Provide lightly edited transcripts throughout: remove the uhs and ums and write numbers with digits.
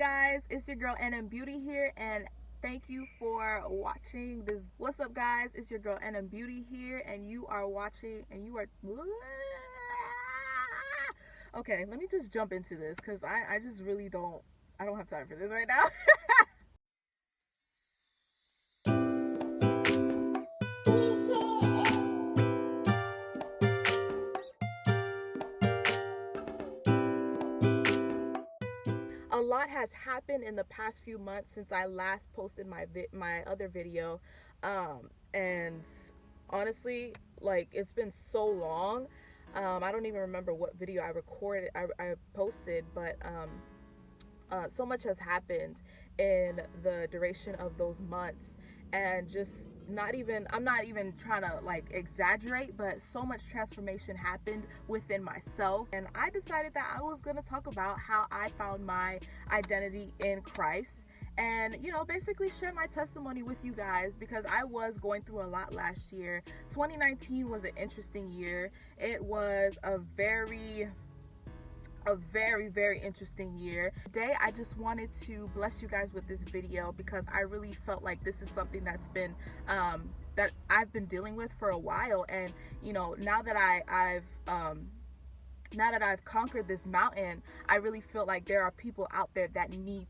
guys, it's your girl NM Beauty here, and thank you for watching this. What's up, guys? It's your girl NM Beauty here, and you are watching, and you are. Okay, let me just jump into this because I just really don't. I don't have time for this right now. A lot has happened in the past few months since I last posted my other video, and honestly, like, it's been so long. I don't even remember what video I posted, but so much has happened in the duration of those months, and just I'm not even trying to like exaggerate, but so much transformation happened within myself, and I decided that I was going to talk about how I found my identity in Christ, and basically share my testimony with you guys, because I was going through a lot last year. 2019 was an interesting year. It was a very interesting year. Today I just wanted to bless you guys with this video because I really felt like this is something that's been that I've been dealing with for a while, and now that I've conquered this mountain, I really feel like there are people out there that need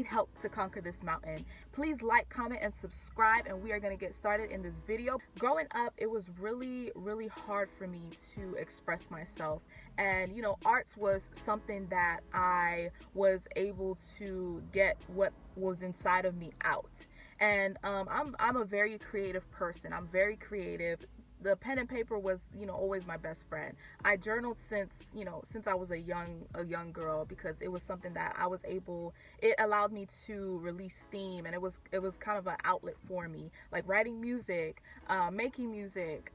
help to conquer this mountain. Please like, comment, and subscribe, and we are going to get started in this video. Growing up, it was really hard for me to express myself, and arts was something that I was able to get what was inside of me out. And I'm a very creative person. I'm very creative. The pen and paper was always my best friend. I journaled since I was a young girl, because it was something that it allowed me to release steam, and it was kind of an outlet for me. Like writing music, making music,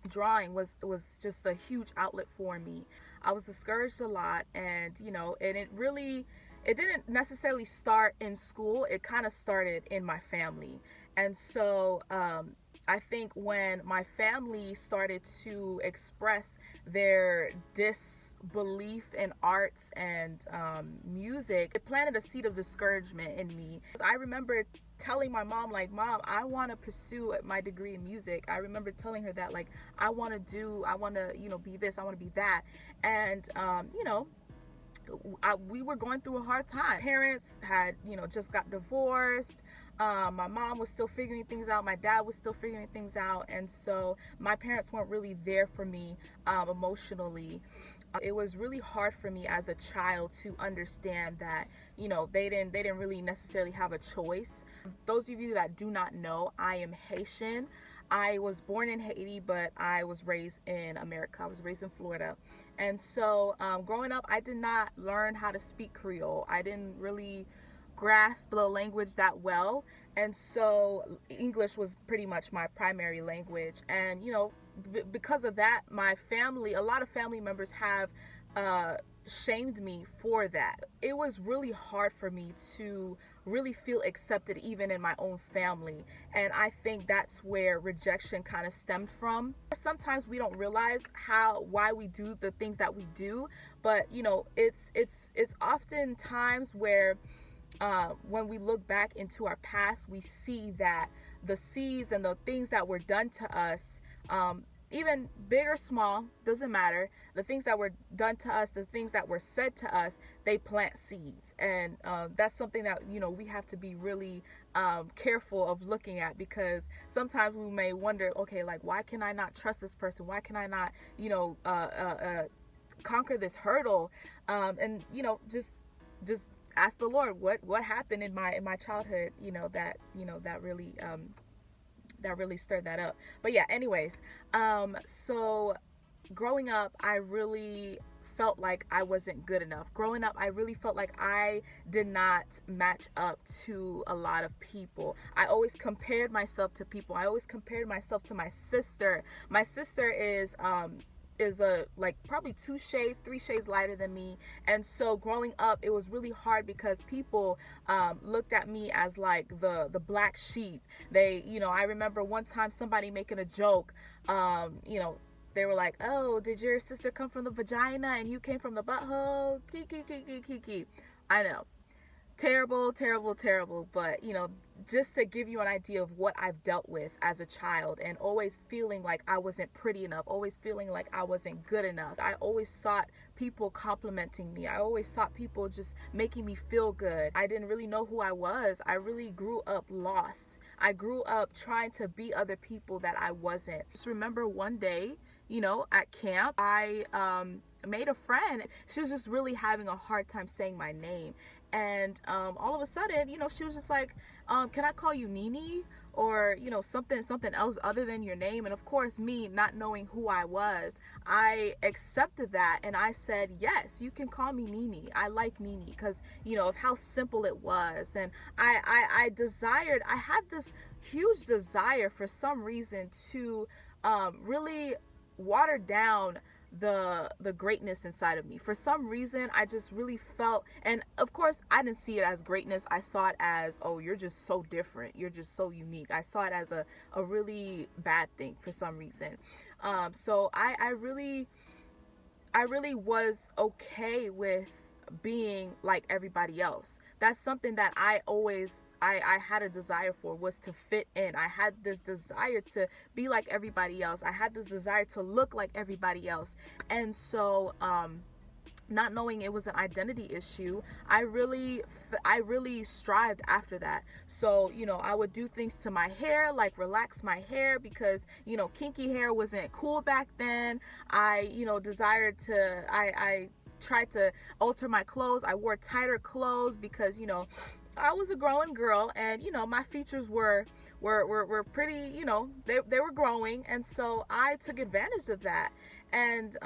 drawing was just a huge outlet for me. I was discouraged a lot, and it didn't necessarily start in school. It kind of started in my family. And so I think when my family started to express their disbelief in arts and music, it planted a seed of discouragement in me. I remember telling my mom, like, Mom, I want to pursue my degree in music. I remember telling her that, like, I want to be this, I want to be that. And we were going through a hard time. Parents had just got divorced. My mom was still figuring things out. My dad was still figuring things out, and so my parents weren't really there for me emotionally. It was really hard for me as a child to understand that they didn't really necessarily have a choice. Those of you that do not know, I am Haitian. I was born in Haiti, but I was raised in America. I was raised in Florida. And so growing up, I did not learn how to speak Creole. I didn't really grasp the language that well. And so English was pretty much my primary language. And, because of that, a lot of family members have shamed me for that. It was really hard for me to really feel accepted even in my own family, and I think that's where rejection kind of stemmed from. Sometimes we don't realize why we do the things that we do, but it's often times where when we look back into our past, we see that the seeds and the things that were done to us, even big or small, doesn't matter. The things that were done to us, the things that were said to us, they plant seeds. And that's something that, we have to be really careful of looking at, because sometimes we may wonder, okay, like, why can I not trust this person? Why can I not, conquer this hurdle? And, just ask the Lord, what happened in my childhood, that really stirred that up. But yeah, anyways, so growing up, I really felt like I wasn't good enough. Growing up, I really felt like I did not match up to a lot of people. I always compared myself to people. I always compared myself to my sister. My sister is probably 2 shades, 3 shades lighter than me. And so growing up, it was really hard because people looked at me as like the black sheep. They, I remember one time somebody making a joke, they were like, "Oh, did your sister come from the vagina and you came from the butthole? Kiki, kiki, kiki." I know. Terrible, terrible, terrible. But, just to give you an idea of what I've dealt with as a child, and always feeling like I wasn't pretty enough, always feeling like I wasn't good enough. I always sought people complimenting me. I always sought people just making me feel good. I didn't really know who I was. I really grew up lost. I grew up trying to be other people that I wasn't. Just remember one day, at camp, I made a friend. She was just really having a hard time saying my name. And all of a sudden, she was just like, can I call you Nini? Or, something else other than your name. And of course, me not knowing who I was, I accepted that. And I said, yes, you can call me Nini. I like Nini because, of how simple it was. And I had this huge desire for some reason to really water down the greatness inside of me. For some reason, I just really felt, and of course I didn't see it as greatness. I saw it as, oh, you're just so different, you're just so unique. I saw it as a really bad thing for some reason. So I really was okay with being like everybody else. That's something that I had a desire for, was to fit in. I had this desire to be like everybody else. I had this desire to look like everybody else. And so not knowing it was an identity issue, I really strived after that. So, I would do things to my hair, like relax my hair, because, kinky hair wasn't cool back then. I tried to alter my clothes. I wore tighter clothes because, I was a growing girl, and my features were pretty, they were growing, and so I took advantage of that. And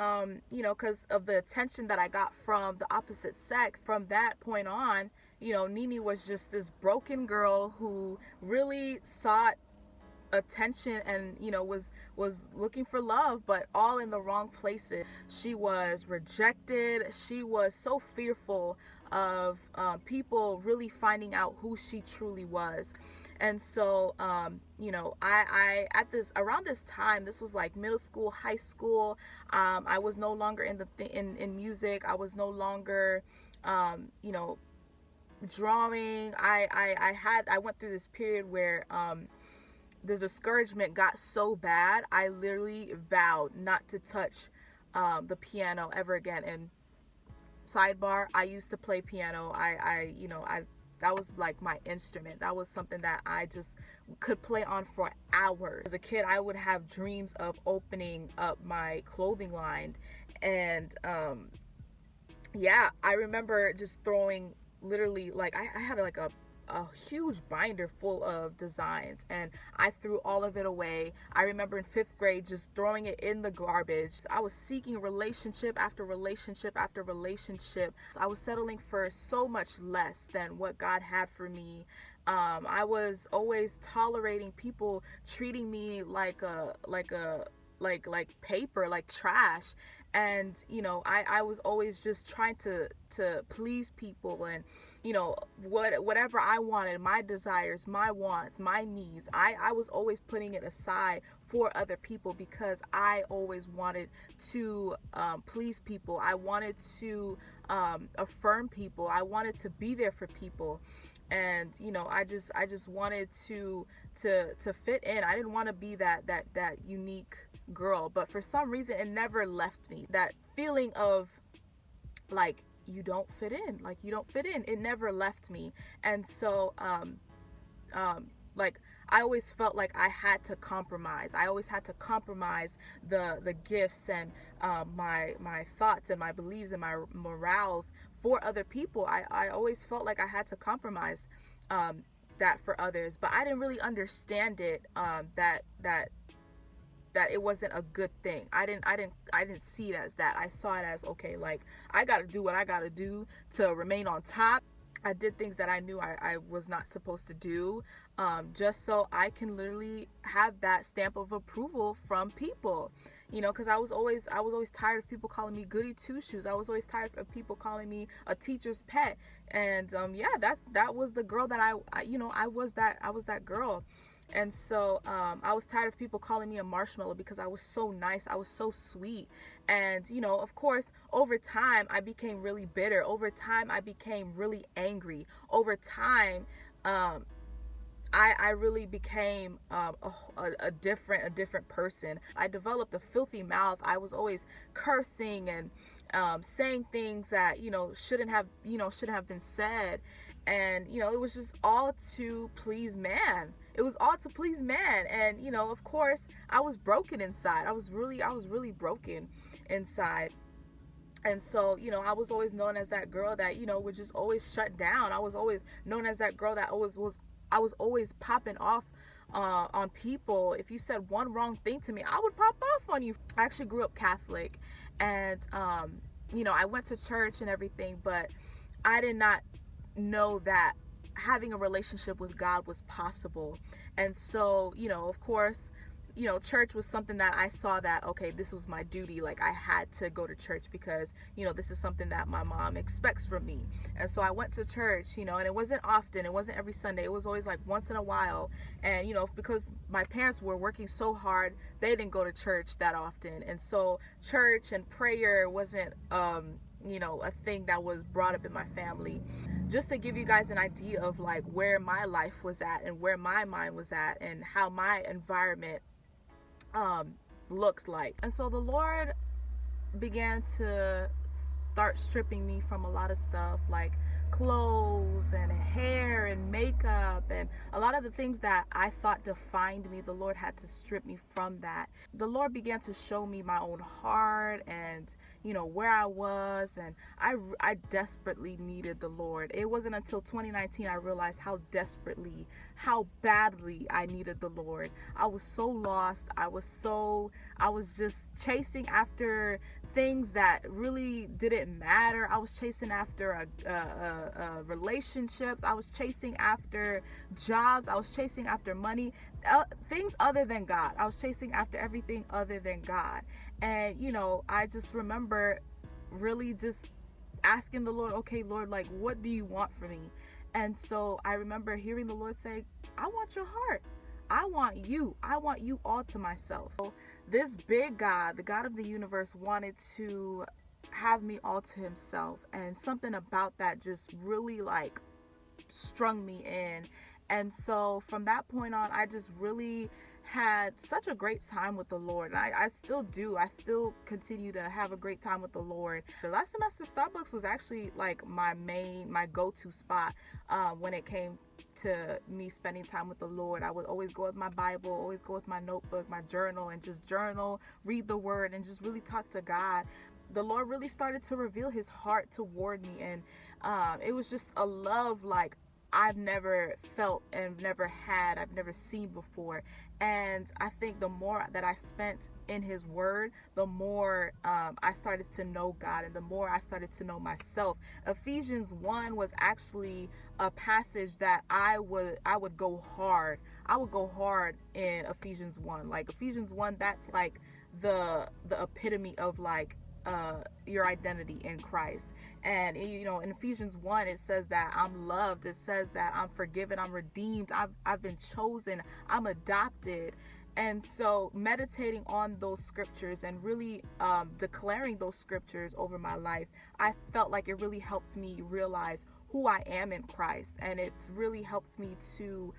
because of the attention that I got from the opposite sex, from that point on, Nini was just this broken girl who really sought attention and was looking for love, but all in the wrong places. She was rejected. She was so fearful of people really finding out who she truly was. And so I at this around this time, this was like middle school, high school, I was no longer in music. I was no longer drawing. I went through this period where the discouragement got so bad, I literally vowed not to touch the piano ever again. And sidebar, I used to play piano. I that was like my instrument. That was something that I just could play on for hours. As a kid, I would have dreams of opening up my clothing line. And I remember just throwing, literally, like I had like a huge binder full of designs, and I threw all of it away. I remember in 5th grade just throwing it in the garbage. I was seeking relationship after relationship after relationship. I was settling for so much less than what God had for me. I was always tolerating people treating me like paper, like trash. And I was always just trying to please people, and whatever I wanted, my desires, my wants, my needs, I was always putting it aside for other people, because I always wanted to please people. I wanted to affirm people. I wanted to be there for people. And I just wanted to fit in. I didn't want to be that unique girl. But for some reason, it never left me. That feeling of like, you don't fit in, it never left me. And so like, I always felt like I had to compromise. I always had to compromise the gifts and my thoughts and my beliefs and my morals for other people. I always felt like I had to compromise that for others, but I didn't really understand it, that it wasn't a good thing. I didn't see it as that. I saw it as, okay, like, I gotta do what I gotta do to remain on top. I did things that I knew I was not supposed to do, just so I can literally have that stamp of approval from people, because I was always tired of people calling me goody two shoes. I was always tired of people calling me a teacher's pet. And that was the girl that I was that girl. And so I was tired of people calling me a marshmallow because I was so nice. I was so sweet. And, of course, over time, I became really bitter. Over time, I became really angry. Over time, I really became a different person. I developed a filthy mouth. I was always cursing and saying things that shouldn't have been said, and it was just all to please man. It was all to please man, and of course, I was broken inside. I was really broken inside. And so, I was always known as that girl that, would just always shut down. I was always known as that girl that I was always popping off on people. If you said one wrong thing to me, I would pop off on you. I actually grew up Catholic, and, I went to church and everything, but I did not know that having a relationship with God was possible. And so, of course, church was something that I saw that, okay, this was my duty. Like, I had to go to church because, this is something that my mom expects from me. And so I went to church, and it wasn't often. It wasn't every Sunday. It was always like once in a while. And, because my parents were working so hard, they didn't go to church that often. And so church and prayer wasn't, a thing that was brought up in my family. Just to give you guys an idea of like where my life was at and where my mind was at and how my environment looked like. And so the Lord began to start stripping me from a lot of stuff, like clothes and hair and makeup, and a lot of the things that I thought defined me. The Lord had to strip me from that. The Lord began to show me my own heart and where I was, and I desperately needed the Lord. It wasn't until 2019 I realized how badly I needed the Lord. I was so lost. I was just chasing after things that really didn't matter. I was chasing after relationships. I was chasing after jobs. I was chasing after money, things other than God. I was chasing after everything other than God. And I just remember really just asking the Lord, okay, Lord, like, what do you want from me? And so I remember hearing the Lord say, I want your heart. I want you all to myself. So this big God, the God of the universe, wanted to have me all to himself, and something about that just really like strung me in. And so from that point on, I just really had such a great time with the Lord. And I still do. I still continue to have a great time with the Lord. The last semester, Starbucks was actually like my go-to spot when it came to me spending time with the Lord. I would always go with my Bible, always go with my notebook, my journal, and just journal, read the word, and just really talk to God. The Lord really started to reveal his heart toward me, and it was just a love like I've never felt and I've never seen before. And I think the more that I spent in his word, the more I started to know God, and the more I started to know myself. Ephesians 1 was actually a passage that I would go hard. I would go hard in Ephesians 1. Like Ephesians 1, that's like the epitome of like your identity in Christ. And in Ephesians 1 it says that I'm loved, it says that I'm forgiven, I'm redeemed, I've been chosen, I'm adopted. And so meditating on those scriptures and really declaring those scriptures over my life, I felt like it really helped me realize who I am in Christ. And it's really helped me to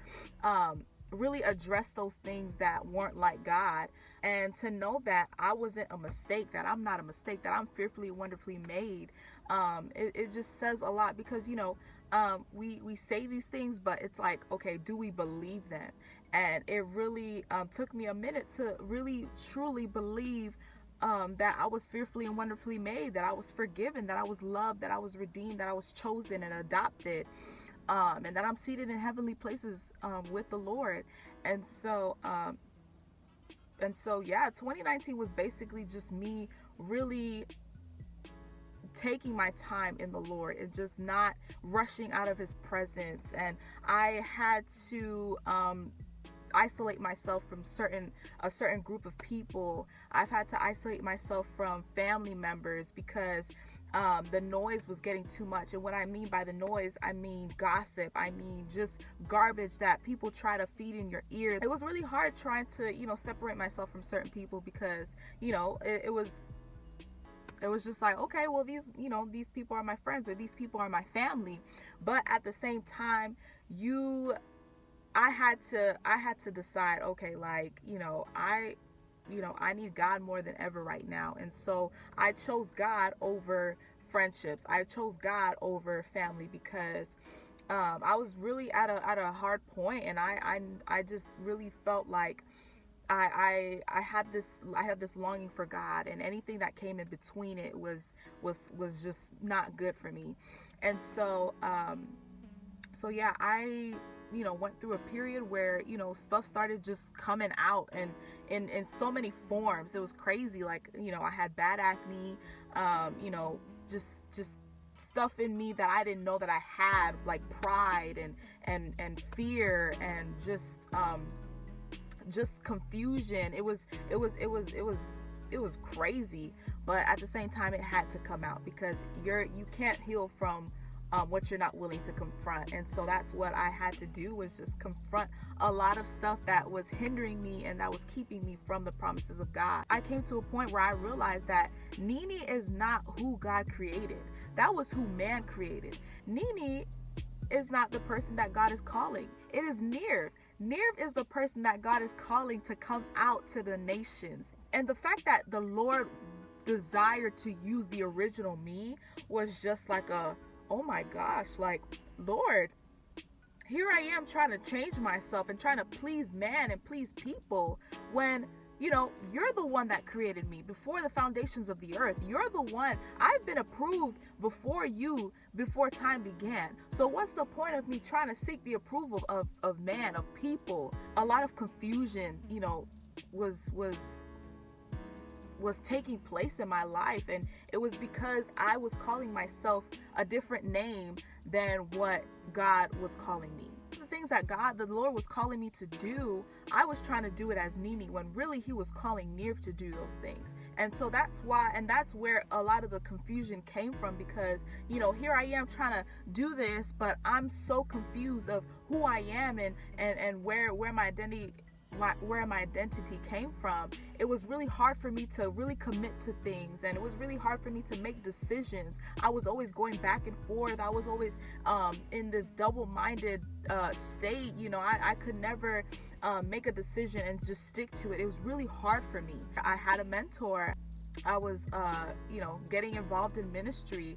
really address those things that weren't like God, and to know that I wasn't a mistake, that I'm not a mistake, that I'm fearfully and wonderfully made. It just says a lot, because we say these things, but it's like, okay, do we believe them? And it really took me a minute to really truly believe that I was fearfully and wonderfully made, that I was forgiven, that I was loved, that I was redeemed, that I was chosen and adopted, and that I'm seated in heavenly places with the Lord. And so yeah, 2019 was basically just me really taking my time in the Lord and just not rushing out of his presence. And I had to isolate myself from a certain group of people. I've had to isolate myself from family members, because the noise was getting too much. And what I mean by the noise, I mean gossip. I mean just garbage that people try to feed in your ear. It was really hard trying to, separate myself from certain people because, it was just like, okay, well, these people are my friends, or these people are my family. But at the same time, I had to decide, okay, like, I need God more than ever right now. And so I chose God over friendships. I chose God over family because I was really at a hard point, and I just really felt like I had this longing for God, and anything that came in between it was just not good for me. And so yeah, I went through a period where stuff started just coming out, and in so many forms. It was crazy. Like, I had bad acne, just stuff in me that I didn't know that I had, like pride and fear, and just confusion. It was crazy. But at the same time, it had to come out, because you can't heal from what you're not willing to confront. And so that's what I had to do, was just confront a lot of stuff that was hindering me and that was keeping me from the promises of God. I came to a point where I realized that Nene is not who God created. That was who man created. Nene is not the person that God is calling. It is Nirv. Nirv is the person that God is calling to come out to the nations. And the fact that the Lord desired to use the original me was just like oh my gosh, like, Lord, here I am trying to change myself and trying to please man and please people, when you're the one that created me before the foundations of the earth. You're the one. I've been approved before time began. So what's the point of me trying to seek the approval of man, of people? A lot of confusion, was taking place in my life, and it was because I was calling myself a different name than what God was calling me. The things that the Lord was calling me to do, I was trying to do it as Nene, when really He was calling Nirv to do those things. And so that's where a lot of the confusion came from, because here I am trying to do this, but I'm so confused of who I am and where my identity came from. It was really hard for me to really commit to things, and it was really hard for me to make decisions. I was always going back and forth. I was always in this double-minded state. I could never make a decision and just stick to it. It was really hard for me. I had a mentor. I was, getting involved in ministry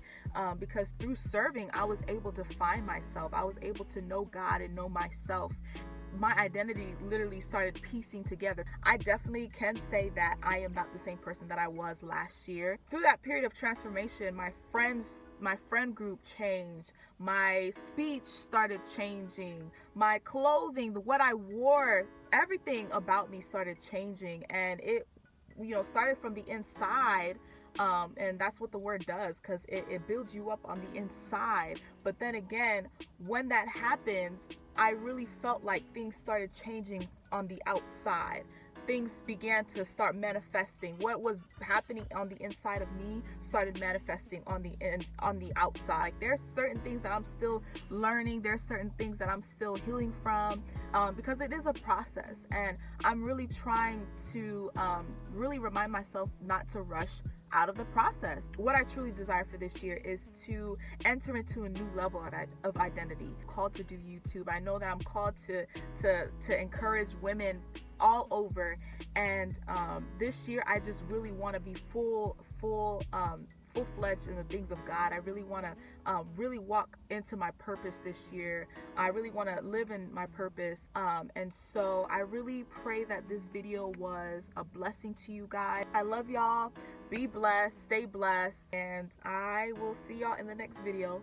because through serving, I was able to find myself. I was able to know God and know myself. My identity literally started piecing together. I definitely can say that I am not the same person that I was last year. Through that period of transformation, my friend group changed. My speech started changing. My clothing, what I wore, everything about me started changing, and it started from the inside. And that's what the word does, because it builds you up on the inside. But then again, when that happens, I really felt like things started changing on the outside. Things began to start manifesting. What was happening on the inside of me started manifesting on the outside. Like, there's certain things that I'm still learning. There's certain things that I'm still healing from, because it is a process, and I'm really trying to really remind myself not to rush out of the process. What I truly desire for this year is to enter into a new level of identity. I'm called to do YouTube. I know that I'm called to encourage women all over, and this year I just really want to be full-fledged in the things of God. I really want to really walk into my purpose this year. I really want to live in my purpose, and so I really pray that this video was a blessing to you guys. I love y'all. Be blessed, stay blessed, and I will see y'all in the next video.